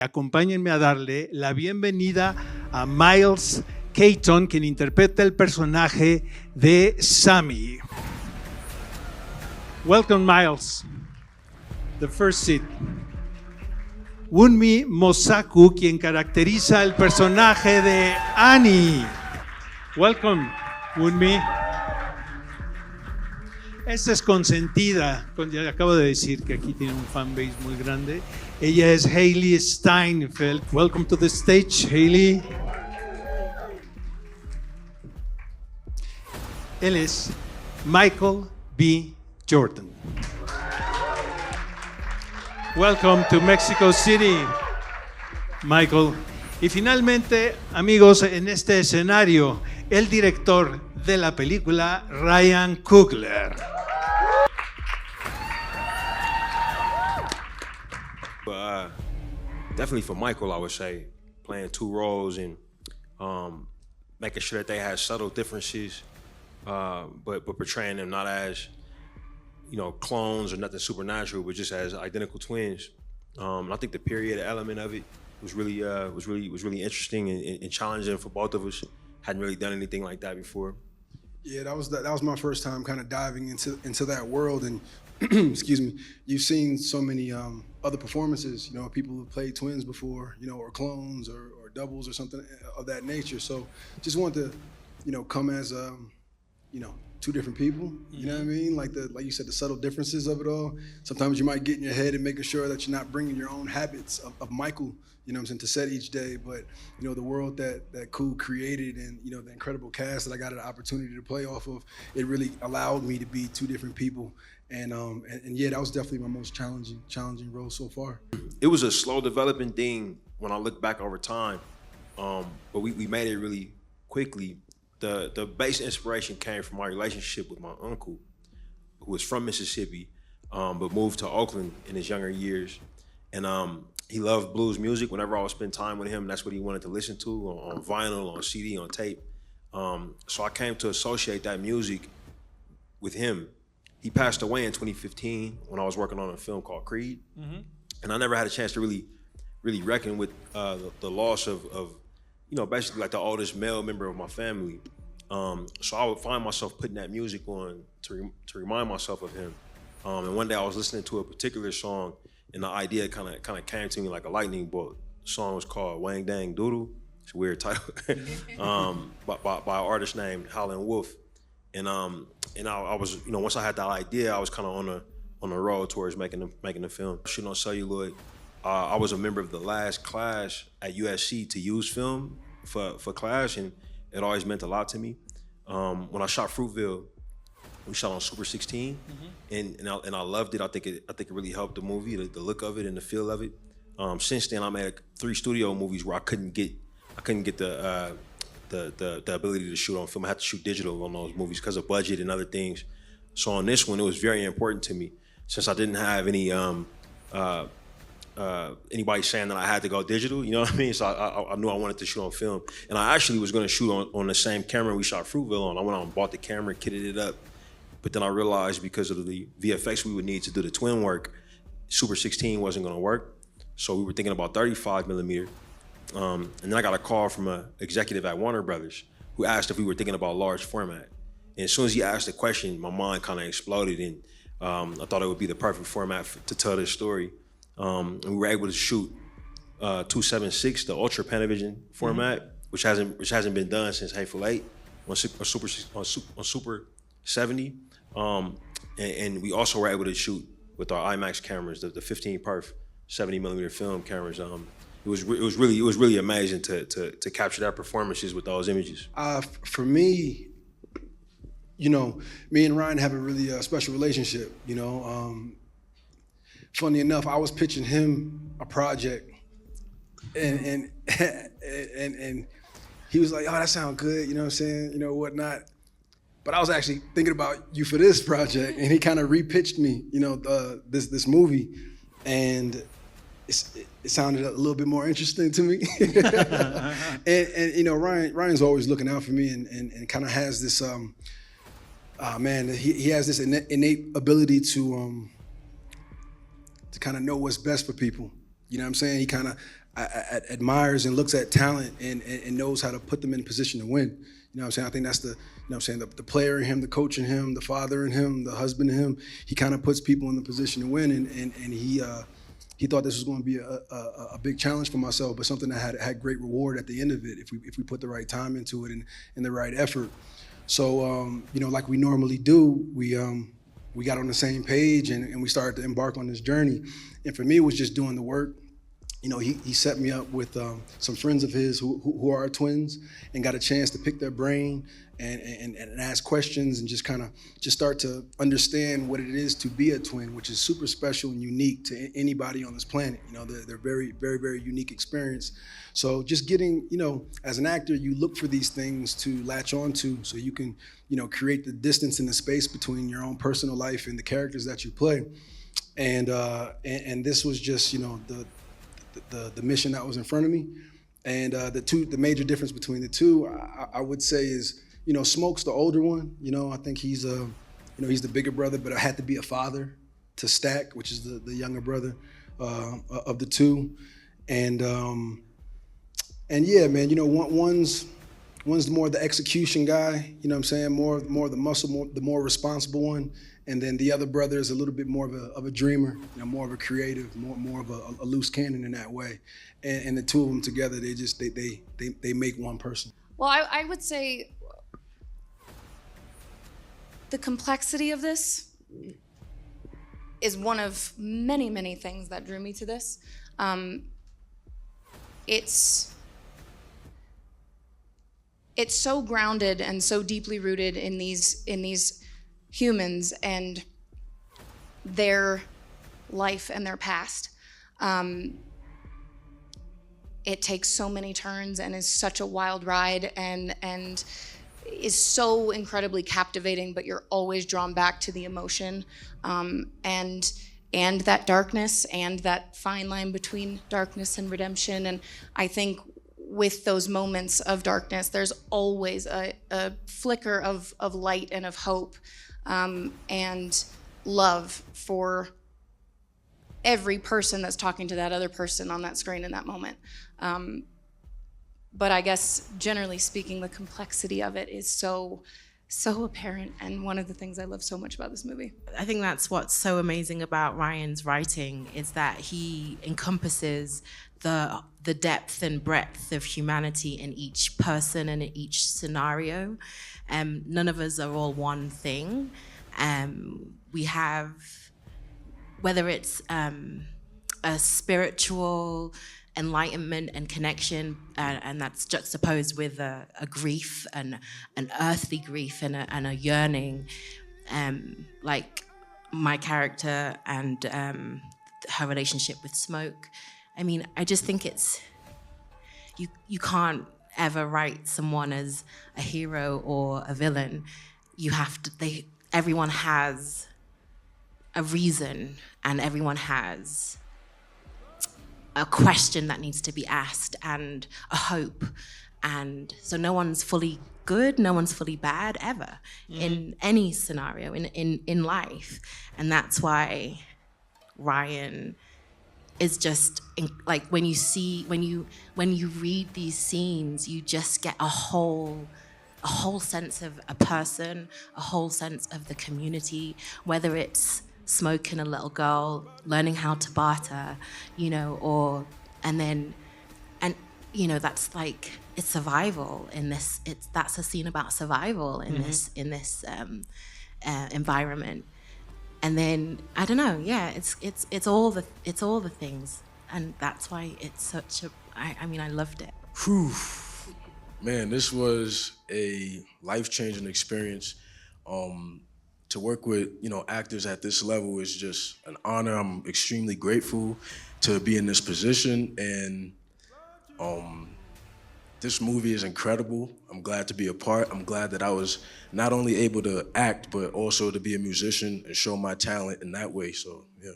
Acompáñenme a darle la bienvenida a Miles Keaton, quien interpreta el personaje de Sammy. Welcome, Miles. The first seat. Wunmi Mosaku, quien caracteriza el personaje de Annie. Welcome, Wunmi. Esta es consentida, ya acabo de decir que aquí tiene un fanbase muy grande. Ella es Hailey Steinfeld. Welcome to the stage, Hailey. Él es Michael B. Jordan. Welcome to Mexico City, Michael. Y finalmente, amigos, en este escenario, el director de la película, Ryan Coogler. Definitely for Michael, I would say, playing two roles and making sure that they had subtle differences, but portraying them not as, clones or nothing supernatural, but just as identical twins. I think the period element of it was really interesting and challenging for both of us. Hadn't really done anything like that before. Yeah, that was my first time kind of diving into that world, and excuse me. You've seen so many other performances, people who played twins before, or clones or doubles or something of that nature. So just wanted to, come as two different people. You know what I mean? Like you said, the subtle differences of it all. Sometimes you might get in your head and making sure that you're not bringing your own habits of Michael, to set each day. But the world that Cool created, and the incredible cast that I got an opportunity to play off of, it really allowed me to be two different people. And yeah, that was definitely my most challenging role so far. It was a slow developing thing when I look back over time, but we made it really quickly. The base inspiration came from my relationship with my uncle, who was from Mississippi, but moved to Oakland in his younger years. And he loved blues music. Whenever I would spend time with him, that's what he wanted to listen to on vinyl, on CD, on tape. So I came to associate that music with him. He passed away in 2015 when I was working on a film called Creed. Mm-hmm. And I never had a chance to really reckon with the loss of basically like the oldest male member of my family. So I would find myself putting that music on to remind myself of him. And one day I was listening to a particular song, and the idea kind of came to me like a lightning bolt. The song was called Wang Dang Doodle. It's a weird title. by an artist named Howlin' Wolf. And I was, once I had that idea, I was kind of on the road towards making the film. Shooting on celluloid. I was a member of the last class at USC to use film for class, and it always meant a lot to me. When I shot Fruitville, we shot on Super 16, and I loved it. I think it really helped the movie, the look of it and the feel of it. Since then, I made 3 studio movies where I couldn't get the ability to shoot on film. I had to shoot digital on those movies because of budget and other things. So on this one, it was very important to me, since I didn't have any anybody saying that I had to go digital, you know what I mean? So I knew I wanted to shoot on film. And I actually was gonna shoot on the same camera we shot Fruitville on. I went out and bought the camera, kitted it up. But then I realized because of the VFX we would need to do the twin work, Super 16 wasn't gonna work. So we were thinking about 35 millimeter. And then I got a call from an executive at Warner Brothers who asked if we were thinking about large format. And as soon as he asked the question, my mind kind of exploded, and I thought it would be the perfect format to tell this story. And we were able to shoot 2.76, the Ultra Panavision format, which hasn't been done since Hateful Eight on Super 70. And we also were able to shoot with our IMAX cameras, the 15 perf 70 millimeter film cameras. It was really amazing to capture that performances with those images. For me, me and Ryan have a really special relationship. Funny enough, I was pitching him a project, and he was like, "Oh, that sounds good," you know what I'm saying, whatnot. But I was actually thinking about you for this project, and he kind of repitched me, this movie, and it sounded a little bit more interesting to me. and Ryan's always looking out for me, and kind of has this he has this innate ability to kind of know what's best for people. You know what I'm saying? He kind of, admires and looks at talent and knows how to put them in position to win. You know what I'm saying? I think that's the the player in him, the coach in him, the father in him, the husband in him. He kind of puts people in the position to win, and he thought this was going to be a big challenge for myself, but something that had great reward at the end of it if we put the right time into it and the right effort. So like we normally do, we got on the same page and we started to embark on this journey. And for me, it was just doing the work. He set me up with some friends of his who are twins, and got a chance to pick their brain and ask questions and just start to understand what it is to be a twin, which is super special and unique to anybody on this planet. They're very, very, very unique experience. So just getting, as an actor, you look for these things to latch onto so you can, create the distance and the space between your own personal life and the characters that you play. And this was just, the mission that was in front of me. And the major difference between the two, I would say is, Smoke's the older one. I think he's he's the bigger brother, but I had to be a father to Stack, which is the younger brother of the two. And yeah, man, one's more the execution guy, you know what I'm saying? More the muscle, the more responsible one. And then the other brother is a little bit more of a dreamer, more of a creative, more of a loose cannon in that way. And the two of them together, they make one person. Well, I would say the complexity of this is one of many, many things that drew me to this. It's so grounded and so deeply rooted in these humans and their life and their past. It takes so many turns and is such a wild ride and is so incredibly captivating, but you're always drawn back to the emotion and that darkness and that fine line between darkness and redemption. And I think with those moments of darkness, there's always a flicker of light and of hope and love for every person that's talking to that other person on that screen in that moment. But I guess generally speaking, the complexity of it is so apparent, and one of the things I love so much about this movie. I think that's what's so amazing about Ryan's writing, is that he encompasses the depth and breadth of humanity in each person and in each scenario. None of us are all one thing. We have, whether it's a spiritual enlightenment and connection, and that's juxtaposed with a grief, and an earthly grief and a yearning, like my character and her relationship with Smoke. I mean, I just think it's, you can't ever write someone as a hero or a villain. You have to, everyone has a reason, and everyone has a question that needs to be asked and a hope. And so no one's fully good, no one's fully bad ever in any scenario in life. And that's why Ryan is just like, when you read these scenes, you just get a whole sense of a person, a whole sense of the community, whether it's Smoke and a little girl learning how to barter, that's like, it's survival in this. That's a scene about survival in this environment. And then I don't know, yeah, it's all the things, and that's why it's such a. I mean, I loved it. Whew. Man, this was a life-changing experience. To work with, actors at this level is just an honor. I'm extremely grateful to be in this position, and this movie is incredible. I'm glad to be a part. I'm glad that I was not only able to act, but also to be a musician and show my talent in that way, so yeah.